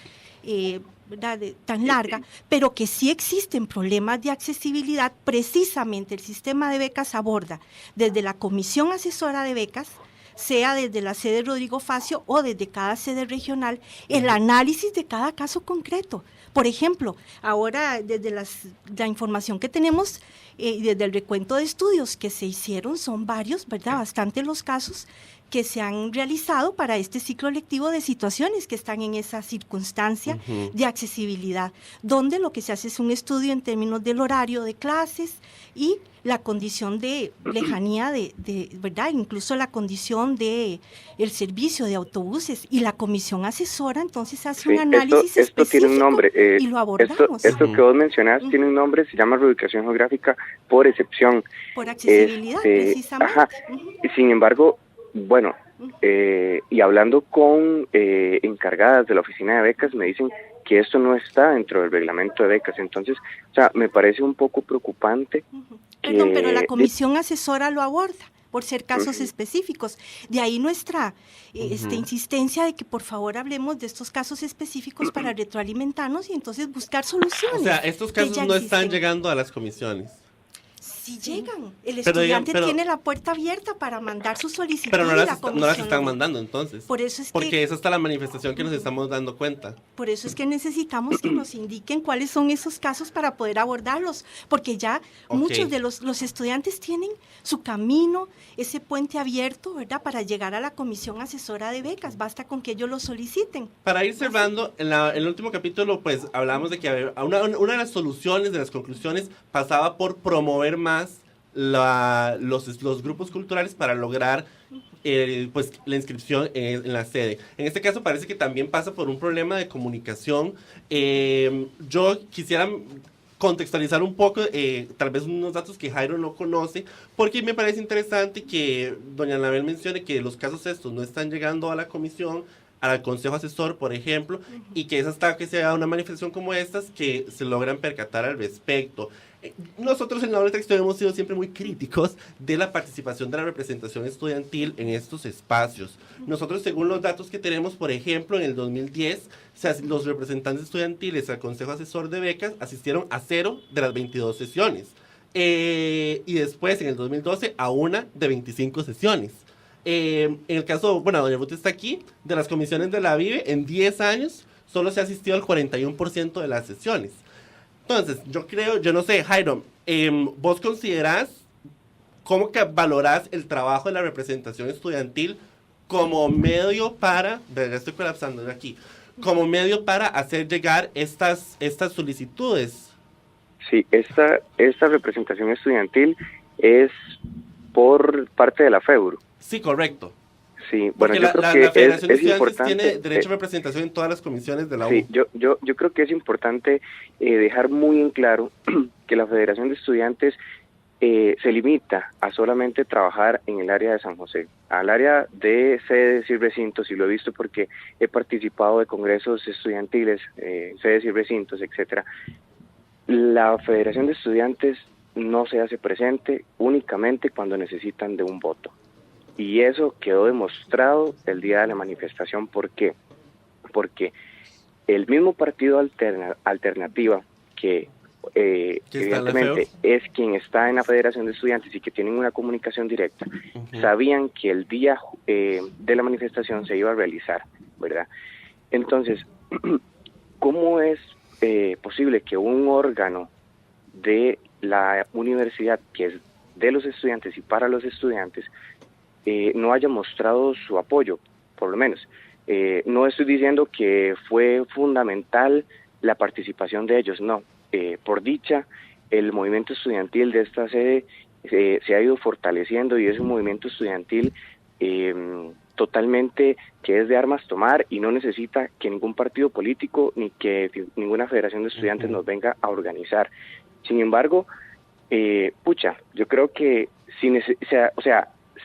tan larga, pero que sí existen problemas de accesibilidad, precisamente el sistema de becas aborda desde la Comisión Asesora de Becas, sea desde la sede Rodrigo Facio o desde cada sede regional, el análisis de cada caso concreto. Por ejemplo, ahora desde la información que tenemos desde el recuento de estudios que se hicieron, son varios, ¿verdad?, bastante los casos que se han realizado para este ciclo lectivo de situaciones que están en esa circunstancia de accesibilidad, donde lo que se hace es un estudio en términos del horario de clases y la condición de lejanía de ¿verdad?, incluso la condición de el servicio de autobuses, y la comisión asesora entonces hace un análisis esto tiene un nombre, y lo abordamos. Esto que vos mencionás tiene un nombre, se llama reubicación geográfica por excepción. Por accesibilidad, precisamente. Sin embargo, bueno, y hablando con encargadas de la oficina de becas, me dicen que esto no está dentro del reglamento de becas. Entonces, o sea, me parece un poco preocupante. Perdón, pero la comisión asesora lo aborda por ser casos específicos. De ahí nuestra insistencia de que por favor hablemos de estos casos específicos para retroalimentarnos y entonces buscar soluciones. O sea, estos casos no están llegando a las comisiones. Sí llegan. El estudiante tiene la puerta abierta para mandar su solicitud. Pero no las están mandando entonces. Por eso porque esa está la manifestación que nos estamos dando cuenta. Por eso es que necesitamos que nos indiquen cuáles son esos casos para poder abordarlos. Porque ya muchos de los estudiantes tienen su camino, ese puente abierto, ¿verdad?, para llegar a la comisión asesora de becas. Basta con que ellos lo soliciten. Para ir cerrando, en el último capítulo, pues hablamos de que una de las soluciones, de las conclusiones, pasaba por promover más los grupos culturales para lograr pues la inscripción en la sede. En este caso parece que también pasa por un problema de comunicación. Yo quisiera contextualizar un poco, tal vez unos datos que Jairo no conoce, porque me parece interesante que doña Anabel mencione que los casos estos no están llegando a la comisión, al consejo asesor, por ejemplo, y que es hasta que se haga una manifestación como estas que se logran percatar al respecto. Nosotros en la Doble Tracción hemos sido siempre muy críticos de la participación de la representación estudiantil en estos espacios. Nosotros, según los datos que tenemos, por ejemplo, en el 2010, los representantes estudiantiles al Consejo Asesor de Becas asistieron a 0 de las 22 sesiones. Y después, en el 2012, a 1 de 25 sesiones. En el caso, bueno, doña Ruth está aquí, de las comisiones de la VIVE, en 10 años solo se ha asistido al 41% de las sesiones. Entonces, yo no sé, Jairo, ¿vos considerás ¿cómo que valorás el trabajo de la representación estudiantil como medio para, ya estoy colapsando aquí, como medio para hacer llegar estas solicitudes? Sí, esta representación estudiantil es por parte de la FEUR. Sí, correcto. Sí, bueno, porque yo creo la que Federación de es Estudiantes importante, tiene derecho a representación en todas las comisiones de la U. Sí, yo creo que es importante dejar muy en claro que la Federación de Estudiantes se limita a solamente trabajar en el área de San José, al área de sedes y recintos, y lo he visto porque he participado de congresos estudiantiles, sedes y recintos, etcétera. La Federación de Estudiantes no se hace presente únicamente cuando necesitan de un voto. Y eso quedó demostrado el día de la manifestación. ¿Por qué? Porque el mismo partido Alternativa, que evidentemente es quien está en la Federación de Estudiantes y que tienen una comunicación directa, sabían que el día de la manifestación se iba a realizar, ¿verdad? Entonces, ¿cómo es posible que un órgano de la universidad, que es de los estudiantes y para los estudiantes, no haya mostrado su apoyo, por lo menos? No estoy diciendo que fue fundamental la participación de ellos, no. Por dicha, el movimiento estudiantil de esta sede se ha ido fortaleciendo y es un movimiento estudiantil totalmente que es de armas tomar y no necesita que ningún partido político ni que ninguna federación de estudiantes nos venga a organizar. Sin embargo, yo creo que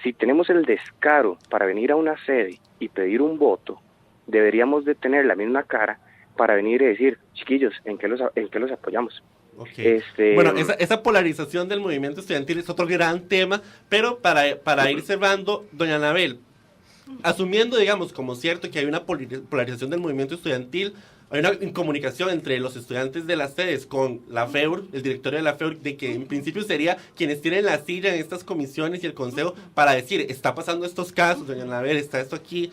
si tenemos el descaro para venir a una sede y pedir un voto, deberíamos de tener la misma cara para venir y decir, chiquillos, ¿en qué los apoyamos? Okay. Bueno, esa polarización del movimiento estudiantil es otro gran tema, pero para ir cerrando, doña Anabel, asumiendo, digamos, como cierto que hay una polarización del movimiento estudiantil, hay una incomunicación entre los estudiantes de las sedes con la FEUR, el directorio de la FEUR, de que en principio sería quienes tienen la silla en estas comisiones y el consejo para decir, está pasando estos casos, doña Anabel, está esto aquí.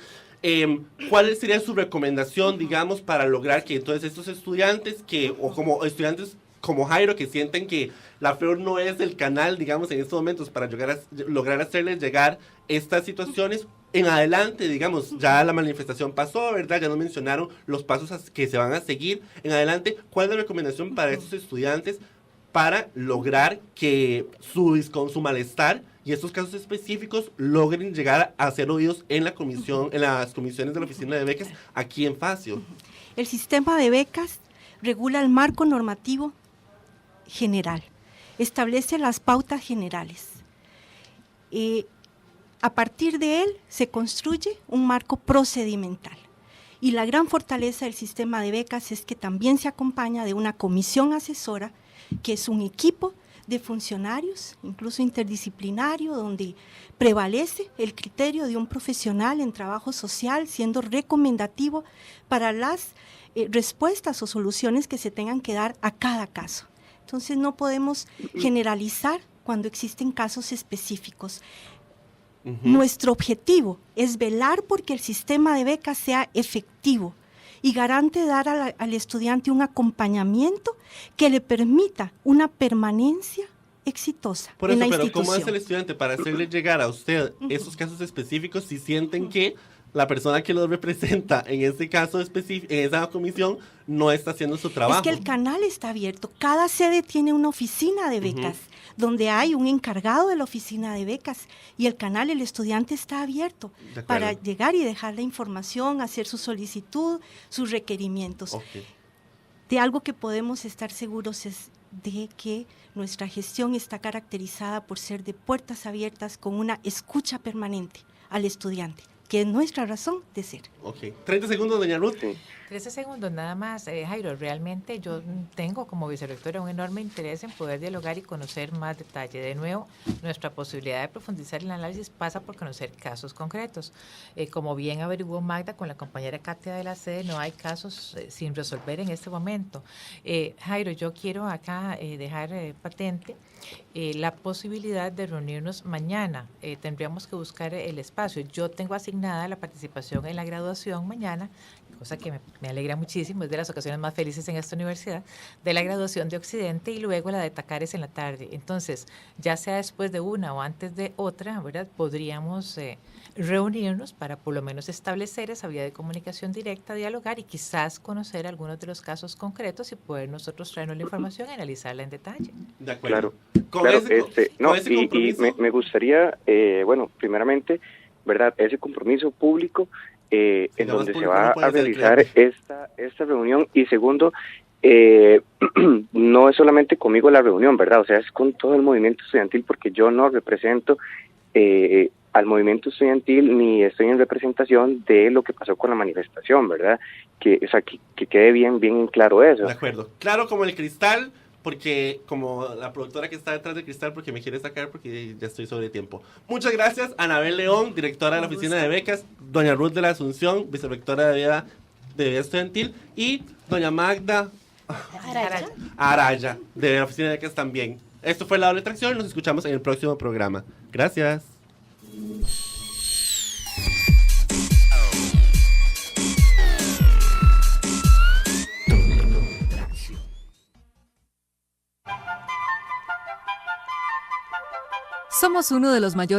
¿Cuál sería su recomendación, digamos, para lograr que entonces estos estudiantes o como estudiantes como Jairo, que sienten que la FEUR no es el canal, digamos, en estos momentos para lograr hacerles llegar estas situaciones, en adelante, digamos, ya la manifestación pasó, ¿verdad? Ya nos mencionaron los pasos que se van a seguir. En adelante, ¿cuál es la recomendación para estos estudiantes para lograr que con su malestar y estos casos específicos logren llegar a ser oídos en las comisiones de la Oficina de Becas aquí en Facio? El sistema de becas regula el marco normativo general, establece las pautas generales. A partir de él se construye un marco procedimental. Y la gran fortaleza del sistema de becas es que también se acompaña de una comisión asesora, que es un equipo de funcionarios, incluso interdisciplinario, donde prevalece el criterio de un profesional en trabajo social, siendo recomendativo para las respuestas o soluciones que se tengan que dar a cada caso. Entonces no podemos generalizar cuando existen casos específicos. Nuestro objetivo es velar porque el sistema de becas sea efectivo y garante dar al estudiante un acompañamiento que le permita una permanencia exitosa Por eso, en la pero institución. ¿cómo hace el estudiante para hacerle llegar a usted esos casos específicos si sienten que la persona que los representa en ese caso específico, en esa comisión, no está haciendo su trabajo? Es que el canal está abierto. Cada sede tiene una oficina de becas, donde hay un encargado de la oficina de becas, y el canal, el estudiante está abierto para llegar y dejar la información, hacer su solicitud, sus requerimientos. Okay. De algo que podemos estar seguros es de que nuestra gestión está caracterizada por ser de puertas abiertas con una escucha permanente al estudiante, que es nuestra razón de ser. Ok. 30 segundos, doña Ruth. 13 segundos nada más, Jairo. Realmente yo tengo como vicerrectora un enorme interés en poder dialogar y conocer más detalle. De nuevo, nuestra posibilidad de profundizar en el análisis pasa por conocer casos concretos. Como bien averiguó Magda con la compañera Katia de la sede, no hay casos sin resolver en este momento. Jairo, yo quiero acá dejar patente la posibilidad de reunirnos mañana. Tendríamos que buscar el espacio. Yo tengo asignada la participación en la graduación graduación mañana, cosa que me alegra muchísimo, es de las ocasiones más felices en esta universidad, de la graduación de Occidente y luego la de Tacares en la tarde. Entonces, ya sea después de una o antes de otra, ¿verdad? Podríamos reunirnos para por lo menos establecer esa vía de comunicación directa, dialogar y quizás conocer algunos de los casos concretos y poder nosotros traernos la información y analizarla en detalle. De acuerdo. Claro, me gustaría, bueno, primeramente, ¿verdad? Ese compromiso público en donde se va a realizar esta reunión, y segundo, no es solamente conmigo la reunión, ¿verdad? O sea, es con todo el movimiento estudiantil, porque yo no represento al movimiento estudiantil ni estoy en representación de lo que pasó con la manifestación, ¿verdad? O sea, que quede bien claro eso. De acuerdo. Claro como el cristal, porque como la productora que está detrás del cristal, porque me quiere sacar porque ya estoy sobre tiempo. Muchas gracias, Anabel León, directora de la Oficina de Becas, doña Ruth de la Asunción, vicerrectora de vida estudiantil, y doña Magda Araya, de la Oficina de Becas también. Esto fue La Doble Tracción, nos escuchamos en el próximo programa. Gracias. Somos uno de los mayores